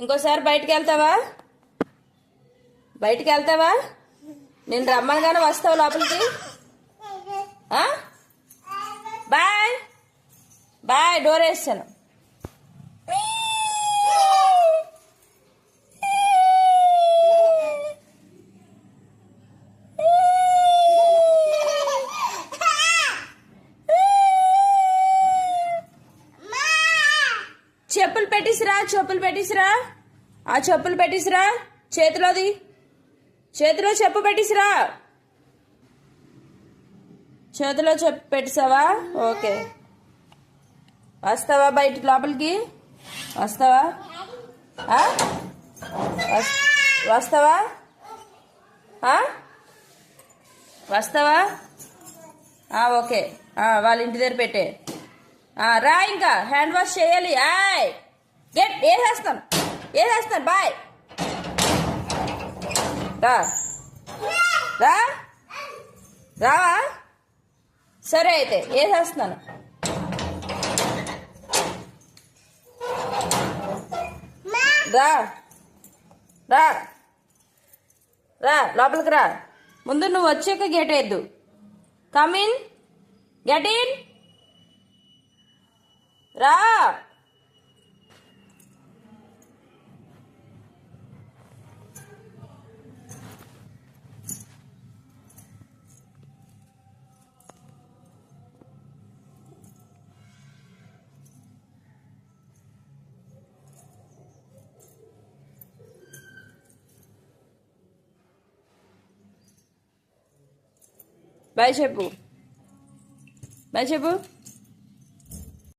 ఇంకోసారి బయటికి వెళ్తావా? బయటికి వెళ్తావా? నేను రమ్మనగానే వస్తావు లోపలికి? Bye bye. డోర్ వేస్తాను. చెప్పులు పెట్టిసిరా, చెప్పులు పెట్టిసిరా, ఆ చెప్పులు పెట్టిసిరా. చేతిలోది, చేతిలో చెప్పు పెట్టిసిరా. చేతిలో చెప్పు పెట్టిసావా? ఓకే. వస్తావా బయట లోపలికి? వస్తావా? వస్తావా? వస్తావా? ఓకే. వాళ్ళ ఇంటి దగ్గర పెట్టే. రా, ఇంకా హ్యాండ్ వాష్ చేయాలి. గెట్ వేసేస్తాను. బాయ్. రా రా రావా? సరే అయితే వేసేస్తున్నాను. రా రా రా లోపలికి రా. ముందు నువ్వు వచ్చాక గేట్ వేద్దు. కమ్ ఇన్, గెట్ ఇన్, రా. బాయ్ చెప్పు. బాయ్ చెప్పు.